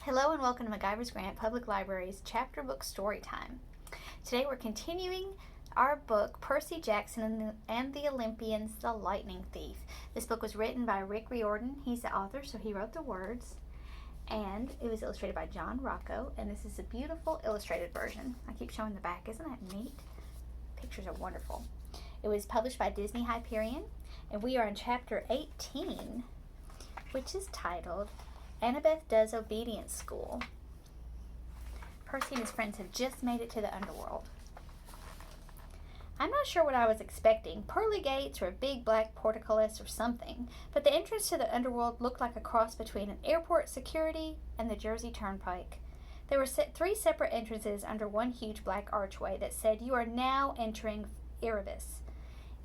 Hello and welcome to McIver's Grant Public Library's Chapter Book Story Time. Today we're continuing our book, Percy Jackson and the Olympians, The Lightning Thief. This book was written by Rick Riordan. He's the author, so he wrote the words. And it was illustrated by John Rocco, and this is a beautiful illustrated version. I keep showing the back. Isn't that neat? Pictures are wonderful. It was published by Disney Hyperion, and we are in Chapter 18, which is titled Annabeth Does Obedience School. Percy and his friends have just made it to the underworld. I'm not sure what I was expecting, pearly gates or a big black portcullis or something, but the entrance to the underworld looked like a cross between an airport security and the Jersey Turnpike. There were three separate entrances under one huge black archway that said, "You are now entering Erebus."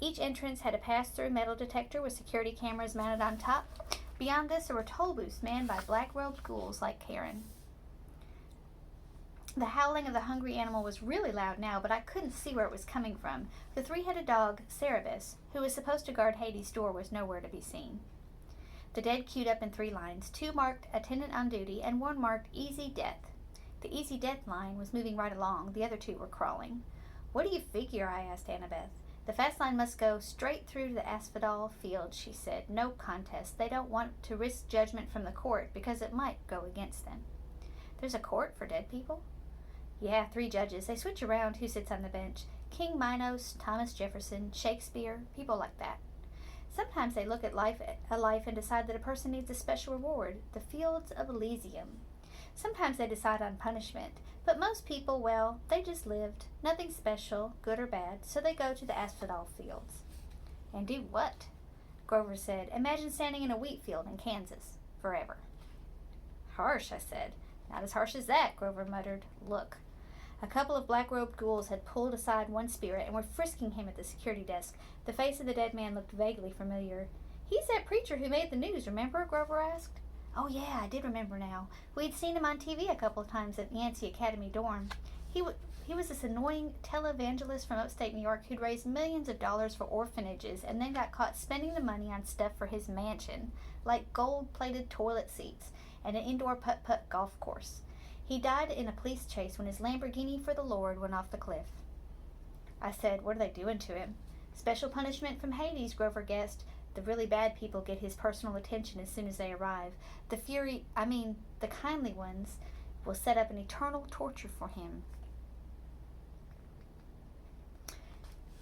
Each entrance had a pass-through metal detector with security cameras mounted on top. Beyond this, there were toll booths manned by black-robed ghouls like Karen. The howling of the hungry animal was really loud now, but I couldn't see where it was coming from. The three-headed dog, Cerebus, who was supposed to guard Hades' door, was nowhere to be seen. The dead queued up in three lines, two marked Attendant on Duty and one marked Easy Death. The Easy Death line was moving right along. The other two were crawling. "What do you figure?" I asked Annabeth. "The fast line must go straight through to the asphodel field," she said. "No contest. They don't want to risk judgment from the court because it might go against them." "There's a court for dead people?" "Yeah, 3 judges. They switch around who sits on the bench. King Minos, Thomas Jefferson, Shakespeare, people like that. Sometimes they look at life and decide that a person needs a special reward, the fields of Elysium. Sometimes they decide on punishment, but most people, well, they just lived. Nothing special, good or bad, so they go to the asphodel fields." "And do what?" Grover said. "Imagine standing in a wheat field in Kansas, forever." "Harsh," I said. "Not as harsh as that," Grover muttered. "Look." A couple of black-robed ghouls had pulled aside one spirit and were frisking him at the security desk. The face of the dead man looked vaguely familiar. "He's that preacher who made the news, remember?" Grover asked. "Oh, yeah, I did remember now. We'd seen him on TV a couple of times at Yancey Academy dorm. He was this annoying televangelist from upstate New York who'd raised millions of dollars for orphanages and then got caught spending the money on stuff for his mansion, like gold-plated toilet seats and an indoor putt-putt golf course. He died in a police chase when his Lamborghini for the Lord went off the cliff." I said, "What are they doing to him?" "Special punishment from Hades," Grover guessed. "The really bad people get his personal attention as soon as they arrive. The kindly ones will set up an eternal torture for him."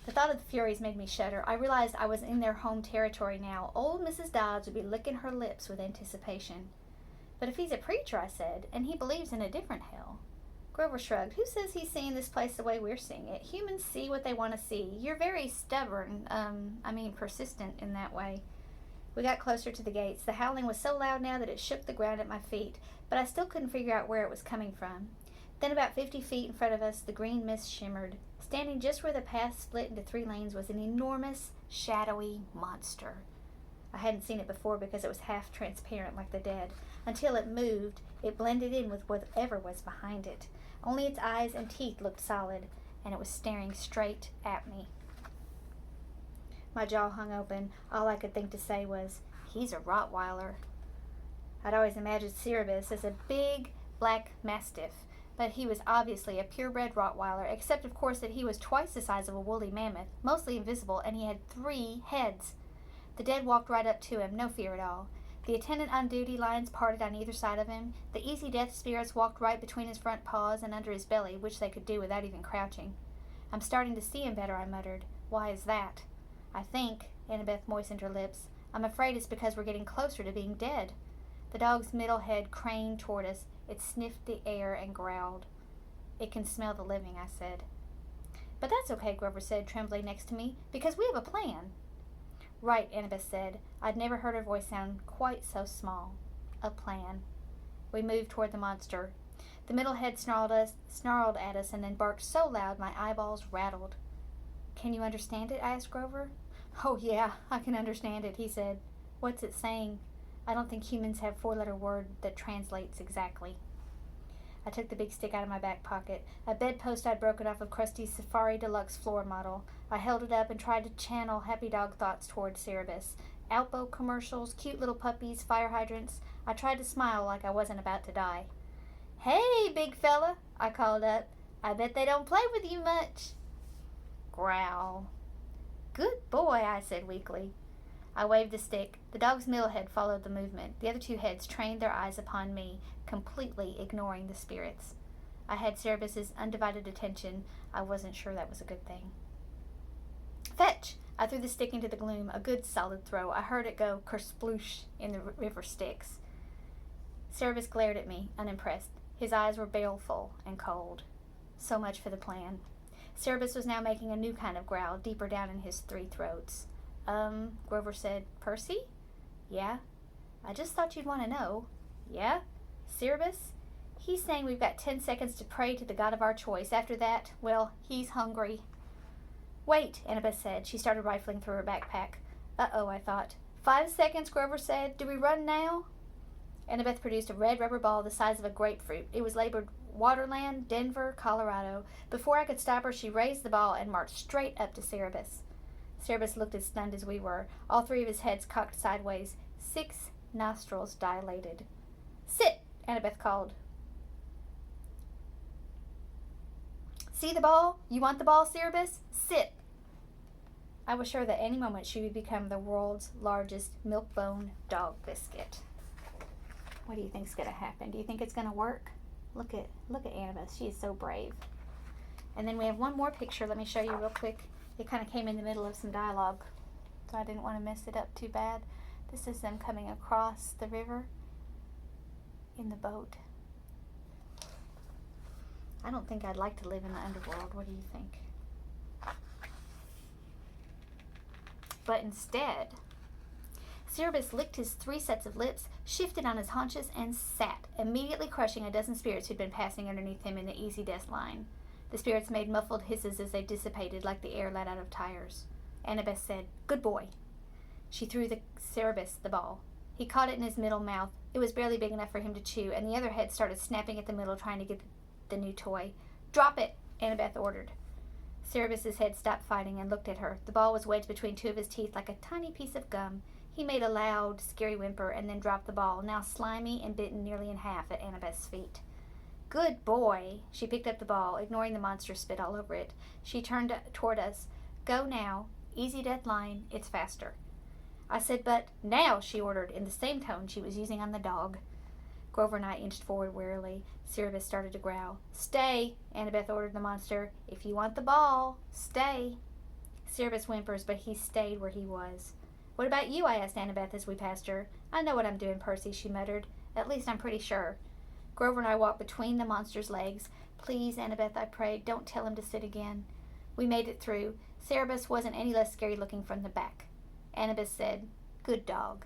The thought of the Furies made me shudder. I realized I was in their home territory now. Old Mrs. Dodds would be licking her lips with anticipation. "But if he's a preacher," I said, "and he believes in a different hell." Grover shrugged. "Who says he's seeing this place the way we're seeing it? Humans see what they want to see. You're very stubborn, persistent in that way." We got closer to the gates. The howling was so loud now that it shook the ground at my feet, but I still couldn't figure out where it was coming from. Then about 50 feet in front of us, the green mist shimmered. Standing just where the path split into 3 lanes was an enormous, shadowy monster. I hadn't seen it before because it was half transparent like the dead. Until it moved, it blended in with whatever was behind it. Only its eyes and teeth looked solid, and it was staring straight at me. My jaw hung open. All I could think to say was, "He's a Rottweiler." I'd always imagined Cerebus as a big black mastiff, but he was obviously a purebred Rottweiler, except of course that he was twice the size of a woolly mammoth, mostly invisible, and he had 3 heads. The dead walked right up to him, no fear at all. The attendant on duty lines parted on either side of him. The Easy Death spirits walked right between his front paws and under his belly, which they could do without even crouching. "I'm starting to see him better," I muttered. "Why is that?" "I think," Annabeth moistened her lips, "I'm afraid it's because we're getting closer to being dead." The dog's middle head craned toward us. It sniffed the air and growled. "It can smell the living," I said. "But that's okay," Grover said, trembling next to me, "because we have a plan." "Right," Annabeth said. I'd never heard her voice sound quite so small. "A plan." We moved toward the monster. The middle head snarled at us and then barked so loud my eyeballs rattled. "Can you understand it?" I asked Grover. "Oh, yeah, I can understand it," he said. "What's it saying?" "I don't think humans have 4-letter word that translates exactly." I took the big stick out of my back pocket, a bedpost I'd broken off of Krusty's Safari Deluxe floor model. I held it up and tried to channel happy dog thoughts toward Cerebus. Alpo commercials, cute little puppies, fire hydrants. I tried to smile like I wasn't about to die. "Hey, big fella," I called up. "I bet they don't play with you much." Growl. "Good boy," I said weakly. I waved the stick. The dog's middle head followed the movement. The other two heads trained their eyes upon me, completely ignoring the spirits. I had Cerebus's undivided attention. I wasn't sure that was a good thing. "Fetch!" I threw the stick into the gloom, a good solid throw. I heard it go kersploosh in the river Styx. Cerebus glared at me, unimpressed. His eyes were baleful and cold. So much for the plan. Cerebus was now making a new kind of growl, deeper down in his three throats. Grover said, "Percy?" "Yeah." "I just thought you'd want to know." "Yeah? Cerebus? He's saying we've got 10 seconds to pray to the god of our choice. After that, well, he's hungry." "Wait," Annabeth said. She started rifling through her backpack. "Uh-oh," I thought. 5 seconds, Grover said. "Do we run now?" Annabeth produced a red rubber ball the size of a grapefruit. It was labeled Waterland, Denver, Colorado. Before I could stop her, she raised the ball and marched straight up to Cerebus. Cerebus looked as stunned as we were, all three of his heads cocked sideways, 6 nostrils dilated. "Sit," Annabeth called. "See the ball? You want the ball, Cerebus? Sit." I was sure that any moment she would become the world's largest milk-bone dog biscuit. What do you think's going to happen? Do you think it's going to work? Look at Annabeth. She is so brave. And then we have one more picture. Let me show you real quick. It kind of came in the middle of some dialogue, so I didn't want to mess it up too bad. This is them coming across the river in the boat. I don't think I'd like to live in the underworld. What do you think? But instead, Cerebus licked his 3 sets of lips, shifted on his haunches, and sat, immediately crushing a dozen spirits who'd been passing underneath him in the easy death line. The spirits made muffled hisses as they dissipated like the air let out of tires. Annabeth said, "Good boy." She threw Cerebus the ball. He caught it in his middle mouth. It was barely big enough for him to chew, and the other head started snapping at the middle, trying to get the new toy. "Drop it," Annabeth ordered. Cerebus's head stopped fighting and looked at her. The ball was wedged between 2 of his teeth like a tiny piece of gum. He made a loud, scary whimper and then dropped the ball, now slimy and bitten nearly in half, at Annabeth's feet. "Good boy." She picked up the ball, ignoring the monster spit all over it. She turned toward us. "Go now. Easy death line. It's faster." I said, "But now," she ordered, in the same tone she was using on the dog. Grover and I inched forward warily. Cerebus started to growl. "Stay," Annabeth ordered the monster. "If you want the ball, stay." Cerebus whimpers, but he stayed where he was. "What about you?" I asked Annabeth as we passed her. "I know what I'm doing, Percy," she muttered. "At least I'm pretty sure." Grover and I walked between the monster's legs. "Please, Annabeth," I prayed, "don't tell him to sit again." We made it through. Cerebus wasn't any less scary looking from the back. Annabeth said, "Good dog."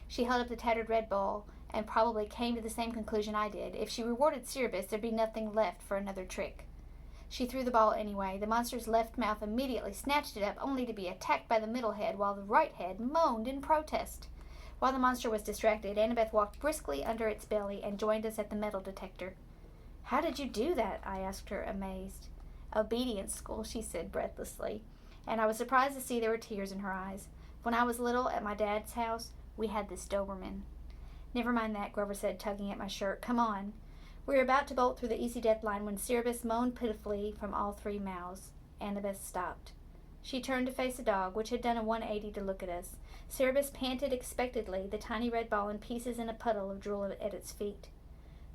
She held up the tattered red ball and probably came to the same conclusion I did. If she rewarded Cerebus, there'd be nothing left for another trick. She threw the ball anyway. The monster's left mouth immediately snatched it up, only to be attacked by the middle head, while the right head moaned in protest. While the monster was distracted, Annabeth walked briskly under its belly and joined us at the metal detector. "How did you do that?" I asked her, amazed. "Obedience school," she said breathlessly, and I was surprised to see there were tears in her eyes. "When I was little, at my dad's house, we had this Doberman." "Never mind that," Grover said, tugging at my shirt. "Come on." We were about to bolt through the easy death line when Cerebus moaned pitifully from all 3 mouths. Annabeth stopped. She turned to face the dog, which had done a 180 to look at us. Cerebus panted expectantly, the tiny red ball in pieces in a puddle of drool at its feet.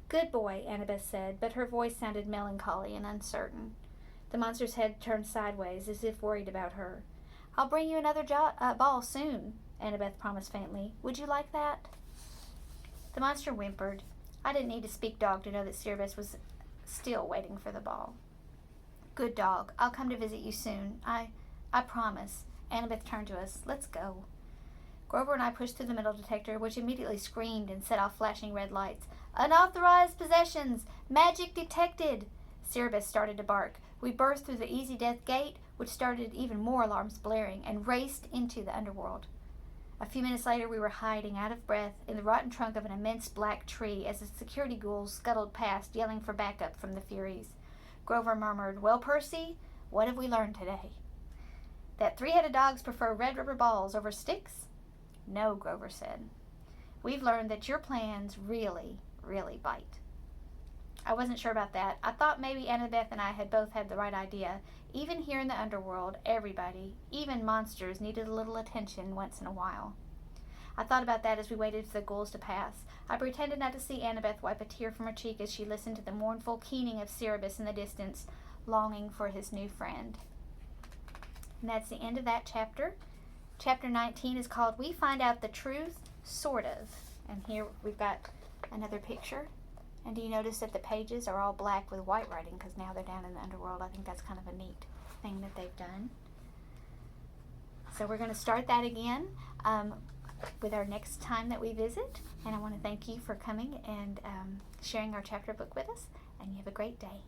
"Good boy," Annabeth said, but her voice sounded melancholy and uncertain. The monster's head turned sideways, as if worried about her. "I'll bring you another ball soon," Annabeth promised faintly. "Would you like that?" The monster whimpered. I didn't need to speak dog to know that Cerebus was still waiting for the ball. "Good dog. I'll come to visit you soon. I promise." Annabeth turned to us. "Let's go." Grover and I pushed through the metal detector, which immediately screamed and set off flashing red lights. "Unauthorized possessions! Magic detected!" Cerebus started to bark. We burst through the easy death gate, which started even more alarms blaring, and raced into the underworld. A few minutes later, we were hiding, out of breath, in the rotten trunk of an immense black tree as the security ghouls scuttled past, yelling for backup from the Furies. Grover murmured, "Well, Percy, what have we learned today?" "That 3-headed dogs prefer red rubber balls over sticks?" "No," Grover said. "We've learned that your plans really, really bite." I wasn't sure about that. I thought maybe Annabeth and I had both had the right idea. Even here in the underworld, everybody, even monsters, needed a little attention once in a while. I thought about that as we waited for the ghouls to pass. I pretended not to see Annabeth wipe a tear from her cheek as she listened to the mournful keening of Cerberus in the distance, longing for his new friend. And that's the end of that chapter. Chapter 19 is called We Find Out the Truth, Sort of. And here we've got another picture. And do you notice that the pages are all black with white writing because now they're down in the underworld? I think that's kind of a neat thing that they've done. So we're going to start that again with our next time that we visit. And I want to thank you for coming and sharing our chapter book with us. And you have a great day.